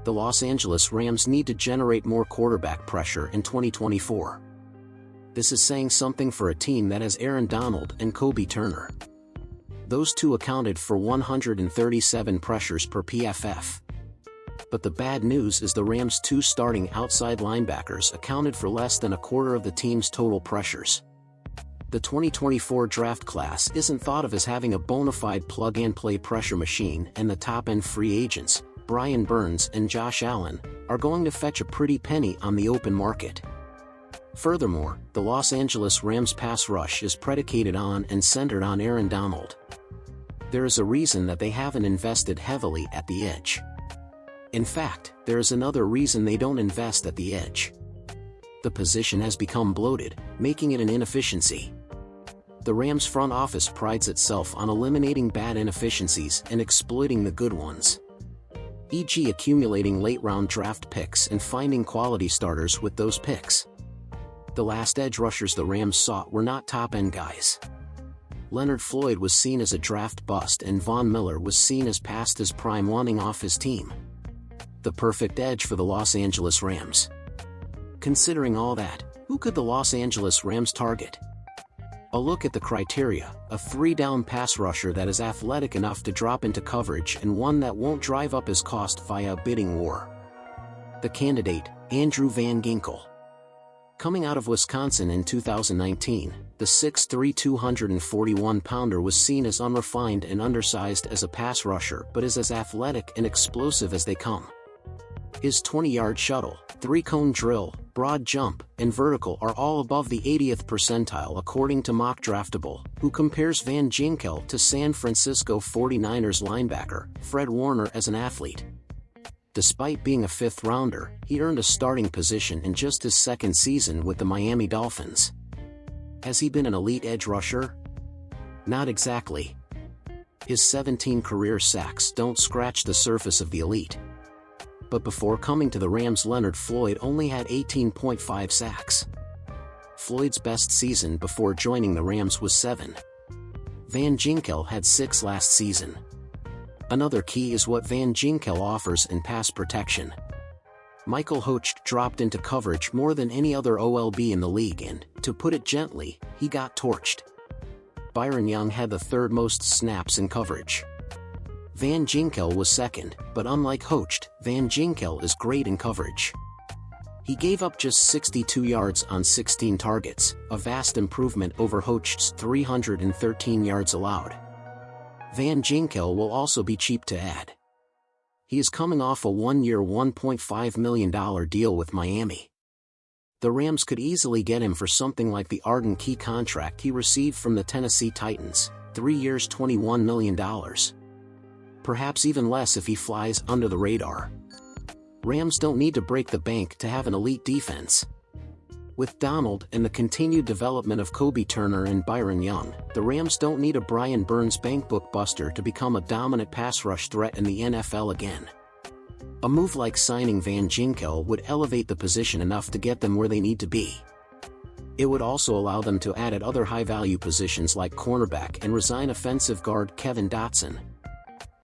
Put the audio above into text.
the Los Angeles Rams need to generate more quarterback pressure in 2024. This is saying something for a team that has Aaron Donald and Kobe Turner. Those two accounted for 137 pressures per PFF. But the bad news is the Rams' two starting outside linebackers accounted for less than a quarter of the team's total pressures. The 2024 draft class isn't thought of as having a bona fide plug-and-play pressure machine, and the top-end free agents, Brian Burns and Josh Allen, are going to fetch a pretty penny on the open market. Furthermore, the Los Angeles Rams pass rush is predicated on and centered on Aaron Donald. There is a reason that they haven't invested heavily at the edge. In fact, there is another reason they don't invest at the edge. The position has become bloated, making it an inefficiency. The Rams front office prides itself on eliminating bad inefficiencies and exploiting the good ones, e.g. accumulating late-round draft picks and finding quality starters with those picks. The last edge rushers the Rams sought were not top-end guys. Leonard Floyd was seen as a draft bust and Von Miller was seen as past his prime, wanting off his team. The perfect edge for the Los Angeles Rams. Considering all that, who could the Los Angeles Rams target? A look at the criteria: a three-down pass rusher that is athletic enough to drop into coverage and one that won't drive up his cost via a bidding war. The candidate, Andrew Van Ginkel. Coming out of Wisconsin in 2019, the 6'3", 241-pounder was seen as unrefined and undersized as a pass rusher, but is as athletic and explosive as they come. His 20-yard shuttle, three-cone drill, broad jump, and vertical are all above the 80th percentile according to Mock Draftable, who compares Van Ginkel to San Francisco 49ers linebacker Fred Warner as an athlete. Despite being a fifth-rounder, he earned a starting position in just his second season with the Miami Dolphins. Has he been an elite edge rusher? Not exactly. His 17 career sacks don't scratch the surface of the elite. But before coming to the Rams, Leonard Floyd only had 18.5 sacks. Floyd's best season before joining the Rams was 7. Van Ginkel had 6 last season. Another key is what Van Ginkel offers in pass protection. Michael Hocht dropped into coverage more than any other OLB in the league and, to put it gently, he got torched. Byron Young had the third most snaps in coverage. Van Ginkel was second, but unlike Hocht, Van Ginkel is great in coverage. He gave up just 62 yards on 16 targets, a vast improvement over Hocht's 313 yards allowed. Van Ginkel will also be cheap to add. He is coming off a one-year $1.5 million deal with Miami. The Rams could easily get him for something like the Arden Key contract he received from the Tennessee Titans, 3 years $21 million. Perhaps even less if he flies under the radar. Rams don't need to break the bank to have an elite defense. With Donald and the continued development of Kobe Turner and Byron Young, the Rams don't need a Brian Burns bankbook buster to become a dominant pass rush threat in the NFL again. A move like signing Van Ginkel would elevate the position enough to get them where they need to be. It would also allow them to add at other high-value positions like cornerback and resign offensive guard Kevin Dotson,